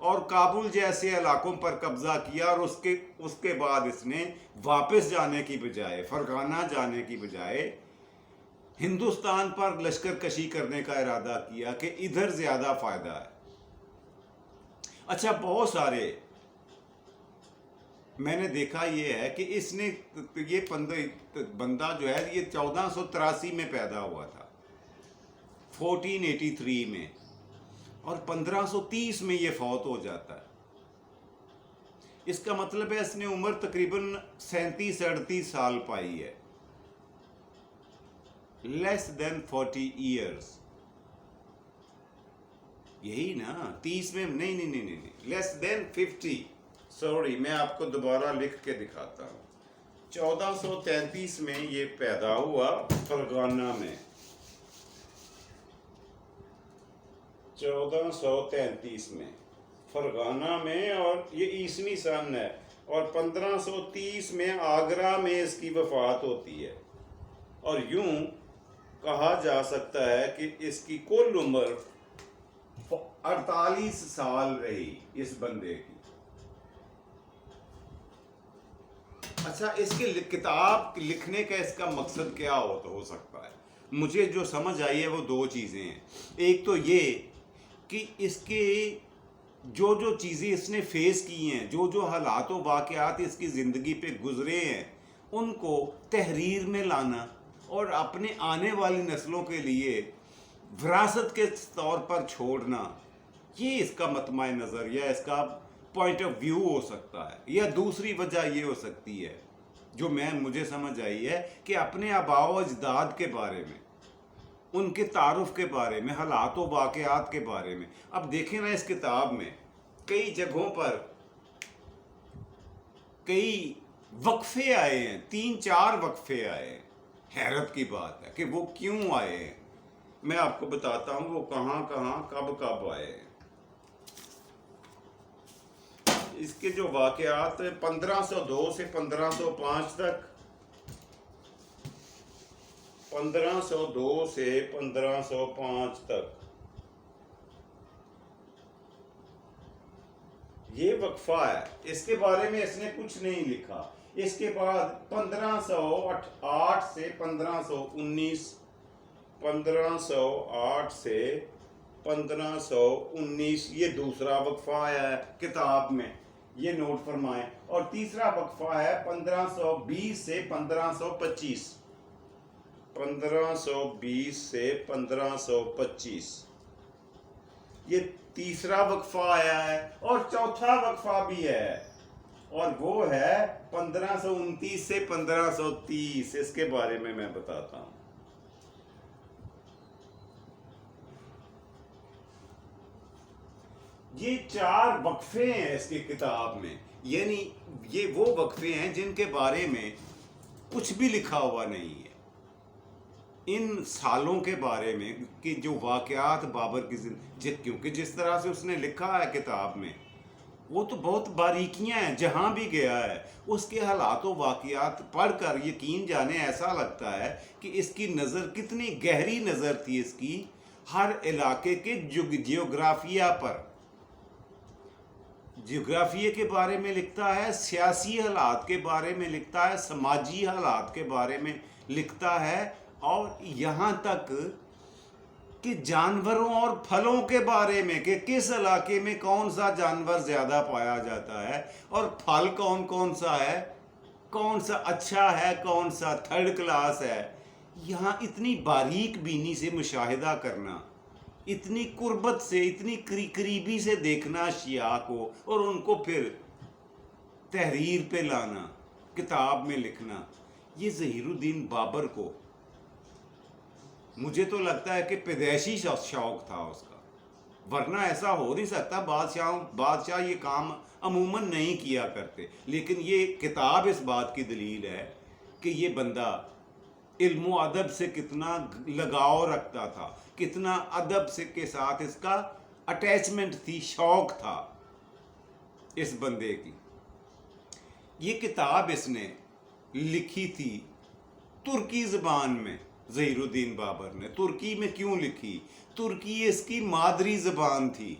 اور کابل جیسے علاقوں پر قبضہ کیا، اور اس کے بعد اس نے واپس جانے کی بجائے، فرغانہ جانے کی بجائے ہندوستان پر لشکر کشی کرنے کا ارادہ کیا کہ ادھر زیادہ فائدہ ہے۔ اچھا، بہت سارے میں نے دیکھا یہ ہے کہ اس نے یہ بندہ جو ہے یہ 1483 میں پیدا ہوا تھا، 1483 میں، اور 1530 میں یہ فوت ہو جاتا ہے۔ اس کا مطلب ہے اس نے عمر تقریباً 37-38 سال پائی ہے، لیس دین 40 ایئرس۔ یہی نا 30 میں نہیں، لیس دین 50۔ سوری، میں آپ کو دوبارہ لکھ کے دکھاتا ہوں۔ 1433 میں یہ پیدا ہوا فرغانہ میں، 1433 میں فرغانہ میں، اور یہ عیسوی سن ہے، اور 1530 میں آگرہ میں اس کی وفات ہوتی ہے۔ اور یوں کہا جا سکتا ہے کہ اس کی کل عمر 48 سال رہی اس بندے کی۔ اچھا، اس کے کتاب لکھنے کا اس کا مقصد کیا ہو سکتا ہے؟ مجھے جو سمجھ آئی ہے وہ دو چیزیں ہیں۔ ایک تو یہ کہ اس کے جو چیزیں اس نے فیس کی ہیں، جو حالات و واقعات اس کی زندگی پہ گزرے ہیں، ان کو تحریر میں لانا اور اپنے آنے والی نسلوں کے لیے وراثت کے طور پر چھوڑنا، یہ اس کا مطمع نظر یا اس کا پوائنٹ آف ویو ہو سکتا ہے۔ یا دوسری وجہ یہ ہو سکتی ہے جو مجھے سمجھ آئی ہے کہ اپنے آباء و اجداد کے بارے میں، ان کے تعارف کے بارے میں، حالات و واقعات کے بارے میں۔ اب دیکھیں نا، اس کتاب میں کئی جگہوں پر کئی وقفے آئے ہیں، 3-4 وقفے آئے ہیں۔ حیرت کی بات ہے کہ وہ کیوں آئے ہیں۔ میں آپ کو بتاتا ہوں وہ کہاں کب آئے ہیں۔ اس کے جو واقعات 1502 سے 1505 تک، 1502 سے 1505 تک یہ وقفہ ہے۔ اس کے بارے میں اس نے کچھ نہیں لکھا۔ اس کے بعد 1508 سے 1519، 1508 سے 1519 یہ دوسرا وقفہ آیا ہے کتاب میں، یہ نوٹ فرمائیں۔ اور تیسرا وقفہ ہے 1520 سے 1525، 1520 سے 1525 یہ تیسرا وقفہ آیا ہے۔ اور چوتھا وقفہ بھی ہے، اور وہ ہے 1529 سے 1530۔ اس کے بارے میں بتاتا ہوں۔ یہ 4 وقفے ہیں اس کی کتاب میں، یعنی یہ وہ وقفے ہیں جن کے بارے میں کچھ بھی لکھا ہوا نہیں ہے۔ ان سالوں کے بارے میں کہ جو واقعات بابر کی زندگی، کیونکہ جس طرح سے اس نے لکھا ہے کتاب میں، وہ تو بہت باریکیاں ہیں۔ جہاں بھی گیا ہے اس کے حالات و واقعات پڑھ کر یقین جانے ایسا لگتا ہے کہ اس کی نظر کتنی گہری نظر تھی اس کی، ہر علاقے کے جغرافیہ پر، جغرافیے کے بارے میں لکھتا ہے، سیاسی حالات کے بارے میں لکھتا ہے، سماجی حالات کے بارے میں لکھتا ہے، اور یہاں تک کہ جانوروں اور پھلوں کے بارے میں کہ کس علاقے میں کون سا جانور زیادہ پایا جاتا ہے، اور پھل کون سا ہے، کون سا اچھا ہے، کون سا تھرڈ کلاس ہے۔ یہاں اتنی باریک بینی سے مشاہدہ کرنا، اتنی قربت سے، اتنی قریبی سے دیکھنا اشیاء کو، اور ان کو پھر تحریر پہ لانا، کتاب میں لکھنا، یہ ظہیر الدین بابر کو، مجھے تو لگتا ہے کہ پیدائشی شوق تھا اس کا، ورنہ ایسا ہو نہیں سکتا۔ بادشاہ یہ کام عموماً نہیں کیا کرتے، لیکن یہ کتاب اس بات کی دلیل ہے کہ یہ بندہ علم و ادب سے کتنا لگاؤ رکھتا تھا، کتنا ادب سے کے ساتھ اس کا اٹیچمنٹ تھی، شوق تھا اس بندے کی۔ یہ کتاب اس نے لکھی تھی ترکی زبان میں، ظہیر الدین بابر نے۔ ترکی میں کیوں لکھی؟ ترکی اس کی مادری زبان تھی،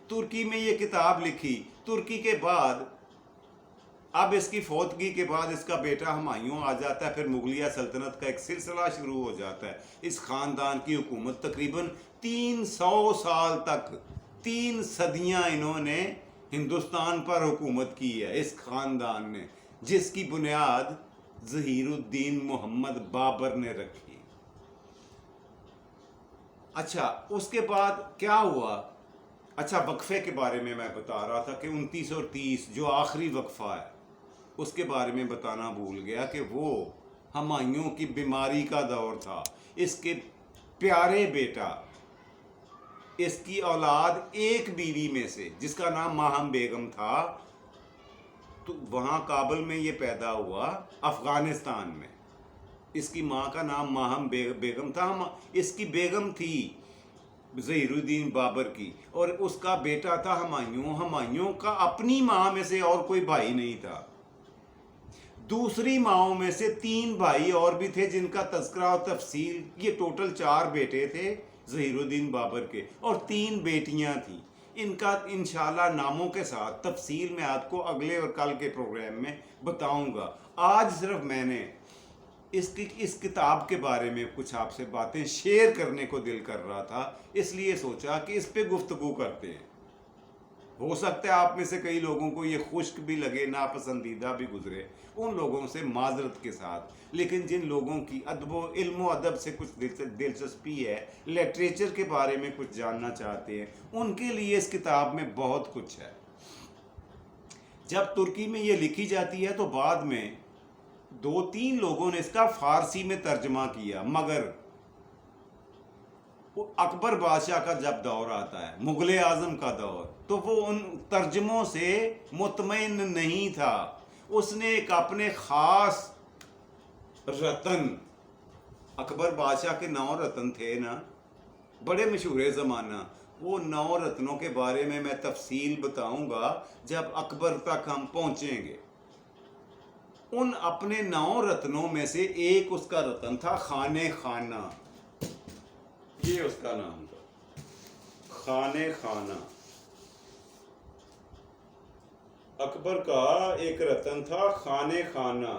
ترکی میں یہ کتاب لکھی. ترکی کے بعد اب اس کی فوتگی کے بعد اس کا بیٹا ہمایوں آ جاتا ہے. پھر مغلیہ سلطنت کا ایک سلسلہ شروع ہو جاتا ہے. اس خاندان کی حکومت تقریباً 300 سال تک، 3 صدیاں انہوں نے ہندوستان پر حکومت کی ہے اس خاندان نے، جس کی بنیاد ظہیر الدین محمد بابر نے رکھی. اچھا اس کے بعد کیا ہوا؟ اچھا وقفے کے بارے میں بتا رہا تھا کہ 29 اور 30 جو آخری وقفہ ہے اس کے بارے میں بتانا بھول گیا کہ وہ ہمایوں کی بیماری کا دور تھا. اس کے پیارے بیٹا، اس کی اولاد ایک بیوی میں سے جس کا نام ماہم بیگم تھا، تو وہاں کابل میں یہ پیدا ہوا افغانستان میں. اس کی ماں کا نام ماہم بیگم تھا. اس کی بیگم تھی ظہیر الدین بابر کی، اور اس کا بیٹا تھا ہمایوں. ہمایوں کا اپنی ماں میں سے اور کوئی بھائی نہیں تھا. دوسری ماؤں میں سے 3 بھائی اور بھی تھے جن کا تذکرہ و تفصیل، یہ ٹوٹل 4 بیٹے تھے ظہیر الدین بابر کے، اور 3 بیٹیاں تھیں. ان کا انشاءاللہ ناموں کے ساتھ تفصیل میں آپ کو اگلے اور کل کے پروگرام میں بتاؤں گا. آج صرف میں نے اس کتاب کے بارے میں کچھ آپ سے باتیں شیئر کرنے کو دل کر رہا تھا، اس لیے سوچا کہ اس پہ گفتگو کرتے ہیں. ہو سکتا ہے آپ میں سے کئی لوگوں کو یہ خشک بھی لگے، ناپسندیدہ بھی گزرے، ان لوگوں سے معذرت کے ساتھ. لیکن جن لوگوں کی علم و ادب سے کچھ دلچسپی ہے، لٹریچر کے بارے میں کچھ جاننا چاہتے ہیں، ان کے لیے اس کتاب میں بہت کچھ ہے. جب ترکی میں یہ لکھی جاتی ہے تو بعد میں 2-3 لوگوں نے اس کا فارسی میں ترجمہ کیا، مگر وہ اکبر بادشاہ کا جب دور آتا ہے، مغل اعظم کا دور، تو وہ ان ترجموں سے مطمئن نہیں تھا. اس نے ایک اپنے خاص رتن، اکبر بادشاہ کے 9 رتن تھے نا، بڑے مشہور زمانہ، وہ 9 رتنوں کے بارے میں تفصیل بتاؤں گا جب اکبر تک ہم پہنچیں گے. ان اپنے 9 رتنوں میں سے ایک اس کا رتن تھا خانِ خانہ. یہ اس کا نام تھا، خانِ خانہ. اکبر کا ایک رتن تھا خانِ خانہ.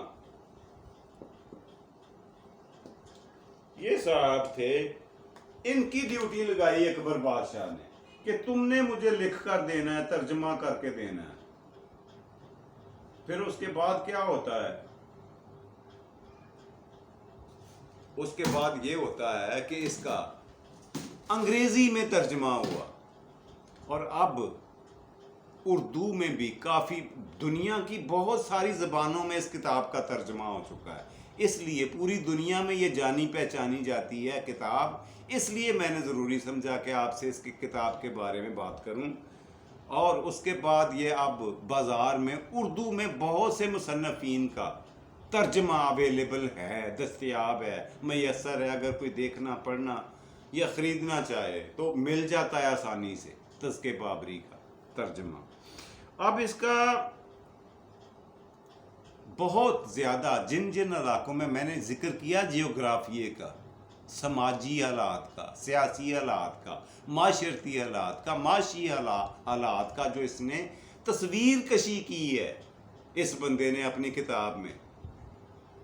یہ صاحب تھے، ان کی ڈیوٹی لگائی اکبر بادشاہ نے کہ تم نے مجھے لکھ کر دینا ہے، ترجمہ کر کے دینا ہے. پھر اس کے بعد کیا ہوتا ہے؟ اس کے بعد یہ ہوتا ہے کہ اس کا انگریزی میں ترجمہ ہوا، اور اب اردو میں بھی کافی، دنیا کی بہت ساری زبانوں میں اس کتاب کا ترجمہ ہو چکا ہے. اس لیے پوری دنیا میں یہ جانی پہچانی جاتی ہے کتاب. اس لیے میں نے ضروری سمجھا کہ آپ سے اس کی کتاب کے بارے میں بات کروں. اور اس کے بعد یہ اب بازار میں اردو میں بہت سے مصنفین کا ترجمہ اویلیبل ہے، دستیاب ہے، میسر ہے. اگر کوئی دیکھنا پڑھنا یا خریدنا چاہے تو مل جاتا ہے آسانی سے تذکرہ بابری کا ترجمہ. اب اس کا بہت زیادہ جن علاقوں میں نے ذکر کیا جیوگرافیے کا، سماجی حالات کا، سیاسی حالات کا، معاشرتی حالات کا، معاشی حالات کا جو اس نے تصویر کشی کی ہے اس بندے نے اپنی کتاب میں.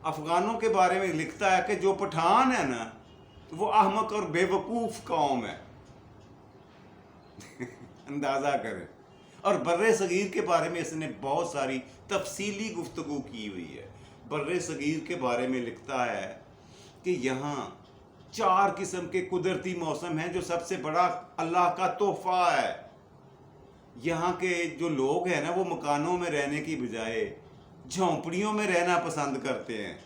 افغانوں کے بارے میں لکھتا ہے کہ جو پٹھان ہے نا وہ احمق اور بے وقوف قوم ہے. اندازہ کریں. اور بر صغیر کے بارے میں اس نے بہت ساری تفصیلی گفتگو کی ہوئی ہے. بر صغیر کے بارے میں لکھتا ہے کہ یہاں 4 قسم کے قدرتی موسم ہیں جو سب سے بڑا اللہ کا تحفہ ہے. یہاں کے جو لوگ ہیں نا وہ مکانوں میں رہنے کی بجائے جھونپڑیوں میں رہنا پسند کرتے ہیں.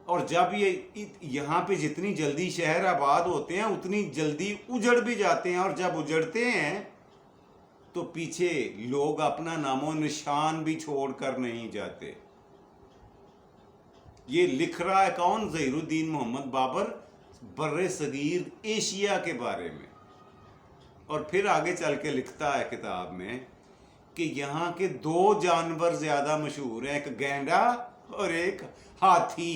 اور جب یہ یہاں پہ جتنی جلدی شہر آباد ہوتے ہیں اتنی جلدی اجڑ بھی جاتے ہیں، اور جب اجڑتے ہیں تو پیچھے لوگ اپنا نام و نشان بھی چھوڑ کر نہیں جاتے. یہ لکھ رہا ہے کون؟ ظہیر الدین محمد بابر، بر صغیر ایشیا کے بارے میں. اور پھر آگے چل کے لکھتا ہے کتاب میں کہ یہاں کے 2 جانور زیادہ مشہور ہیں، ایک گینڈا اور ایک ہاتھی.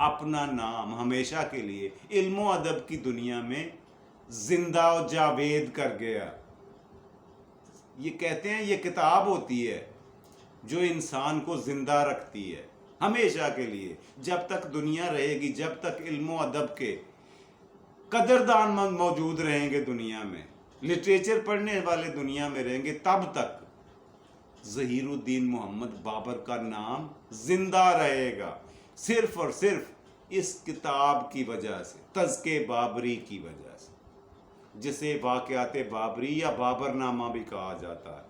اپنا نام ہمیشہ کے لیے علم و ادب کی دنیا میں زندہ و جاوید کر گیا۔ یہ کہتے ہیں یہ کتاب ہوتی ہے جو انسان کو زندہ رکھتی ہے ہمیشہ کے لیے، جب تک دنیا رہے گی، جب تک علم و ادب کے قدردان موجود رہیں گے دنیا میں، لٹریچر پڑھنے والے دنیا میں رہیں گے، تب تک ظہیر الدین محمد بابر کا نام زندہ رہے گا، صرف اور صرف اس کتاب کی وجہ سے، تذکِ بابری کی وجہ سے، جسے واقعات بابری یا بابر نامہ بھی کہا جاتا ہے،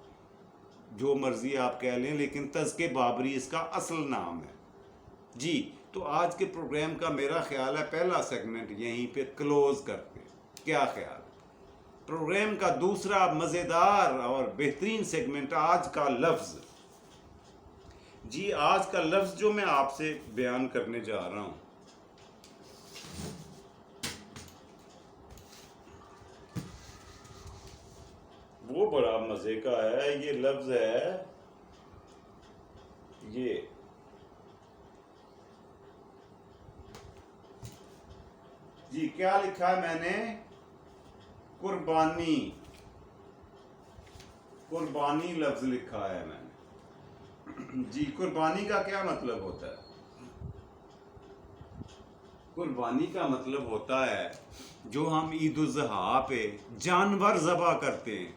جو مرضی آپ کہہ لیں، لیکن تذکِ بابری اس کا اصل نام ہے۔ جی تو آج کے پروگرام کا میرا خیال ہے پہلا سیگمنٹ یہیں پہ کلوز کرتے ہیں، کیا خیال؟ پروگرام کا دوسرا مزیدار اور بہترین سیگمنٹ آج کا لفظ۔ جی آج کا لفظ جو میں آپ سے بیان کرنے جا رہا ہوں، وہ بڑا مزے کا ہے۔ یہ لفظ ہے یہ جی کیا لکھا ہے میں نے؟ قربانی، قربانی لفظ لکھا ہے میں نے۔ جی قربانی کا کیا مطلب ہوتا ہے؟ قربانی کا مطلب ہوتا ہے جو ہم عید الاضحیٰ پہ جانور ذبح کرتے ہیں،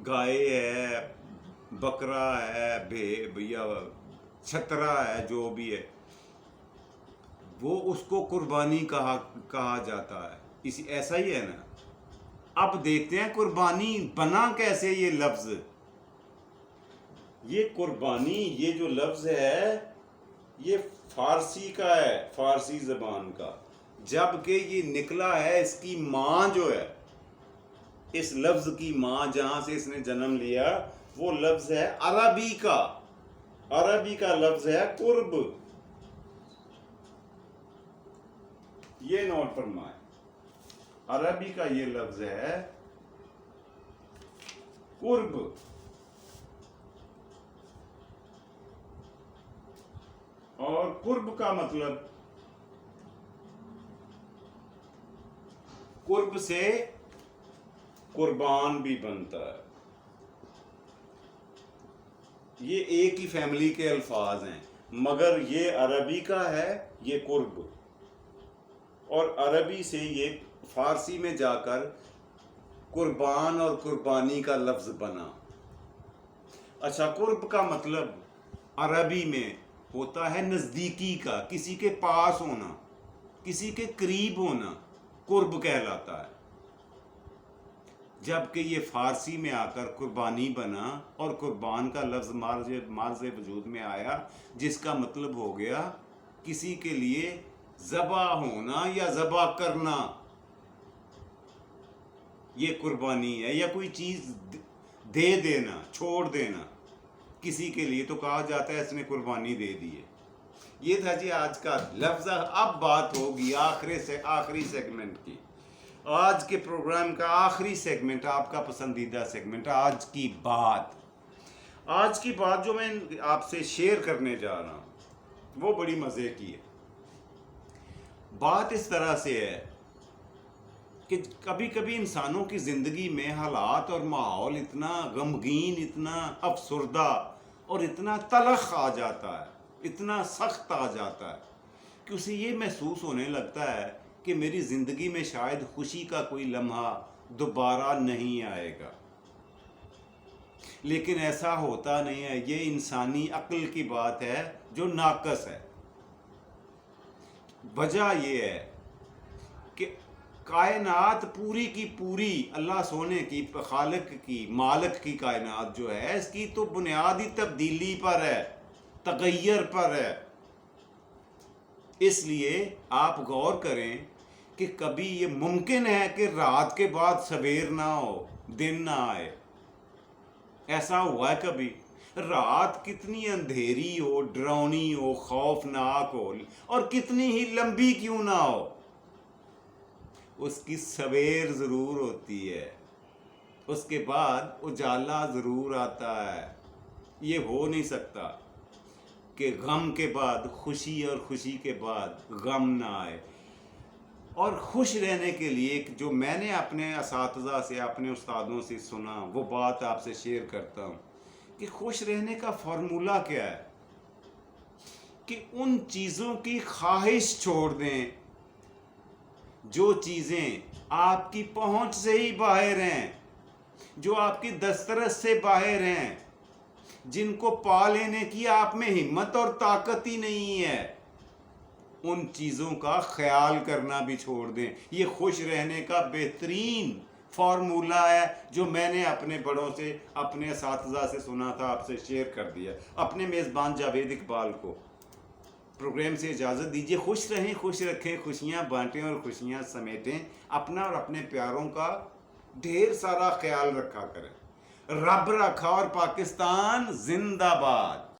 گائے ہے، بکرا ہے، یا چھترا ہے، جو بھی ہے، وہ اس کو قربانی کہا جاتا ہے۔ ایسا ہی ہے نا؟ اب دیکھتے ہیں قربانی بنا کیسے یہ لفظ۔ یہ قربانی، یہ جو لفظ ہے یہ فارسی کا ہے، فارسی زبان کا، جبکہ یہ نکلا ہے اس کی ماں جو ہے، اس لفظ کی ماں جہاں سے اس نے جنم لیا وہ لفظ ہے عربی کا، عربی کا لفظ ہے قرب۔ یہ نوٹ فرمائیں، عربی کا یہ لفظ ہے قرب، اور قرب کا مطلب، قرب سے قربان بھی بنتا ہے۔ یہ ایک ہی فیملی کے الفاظ ہیں، مگر یہ عربی کا ہے یہ قرب، اور عربی سے یہ فارسی میں جا کر قربان اور قربانی کا لفظ بنا۔ اچھا، قرب کا مطلب عربی میں ہوتا ہے نزدیکی کا، کسی کے پاس ہونا، کسی کے قریب ہونا، قرب کہلاتا ہے، جبکہ یہ فارسی میں آ کر قربانی بنا اور قربان کا لفظ مارز وجود میں آیا، جس کا مطلب ہو گیا کسی کے لیے ذبح ہونا یا ذبح کرنا، یہ قربانی ہے، یا کوئی چیز دے دینا، چھوڑ دینا کسی کے لیے، تو کہا جاتا ہے اس نے قربانی دے دی ہے۔ یہ تھا جی آج کا لفظ۔ اب بات ہوگی آخری سیگمنٹ کی، آج کے پروگرام کا آخری سیگمنٹ، آپ کا پسندیدہ سیگمنٹ، آج کی بات۔ آج کی بات جو میں آپ سے شیئر کرنے جا رہا ہوں وہ بڑی مزے کی ہے۔ بات اس طرح سے ہے کہ کبھی کبھی انسانوں کی زندگی میں حالات اور ماحول اتنا غمگین، اتنا افسردہ اور اتنا تلخ آ جاتا ہے، اتنا سخت آ جاتا ہے کہ اسے یہ محسوس ہونے لگتا ہے کہ میری زندگی میں شاید خوشی کا کوئی لمحہ دوبارہ نہیں آئے گا، لیکن ایسا ہوتا نہیں ہے۔ یہ انسانی عقل کی بات ہے جو ناقص ہے۔ وجہ یہ ہے کہ کائنات پوری کی پوری اللہ سونے کی، خالق کی، مالک کی کائنات جو ہے، اس کی تو بنیادی تبدیلی پر ہے، تغیر پر ہے۔ اس لیے آپ غور کریں کہ کبھی یہ ممکن ہے کہ رات کے بعد سویر نہ ہو، دن نہ آئے؟ ایسا ہوا ہے کبھی؟ رات کتنی اندھیری ہو، ڈراؤنی ہو، خوفناک ہو، اور کتنی ہی لمبی کیوں نہ ہو، اس کی سویر ضرور ہوتی ہے، اس کے بعد اجالا ضرور آتا ہے۔ یہ ہو نہیں سکتا کہ غم کے بعد خوشی اور خوشی کے بعد غم نہ آئے. اور خوش رہنے کے لیے جو میں نے اپنے اساتذہ سے اپنے استادوں سے سنا وہ بات آپ سے شیئر کرتا ہوں کہ خوش رہنے کا فارمولہ کیا ہے کہ ان چیزوں کی خواہش چھوڑ دیں جو چیزیں آپ کی پہنچ سے ہی باہر ہیں, جو آپ کی دسترس سے باہر ہیں, جن کو پا لینے کی آپ میں ہمت اور طاقت ہی نہیں ہے. ان چیزوں کا خیال کرنا بھی چھوڑ دیں. یہ خوش رہنے کا بہترین فارمولہ ہے جو میں نے اپنے بڑوں سے اپنے اساتذہ سے سنا تھا, آپ سے شیئر کر دیا. اپنے میزبان جاوید اقبال کو پروگرام سے اجازت دیجیے. خوش رہیں, خوش رکھیں, خوشیاں بانٹیں اور خوشیاں سمیٹیں. اپنا اور اپنے پیاروں کا ڈھیر سارا خیال رکھا کریں. رب رکھا اور پاکستان زندہ باد.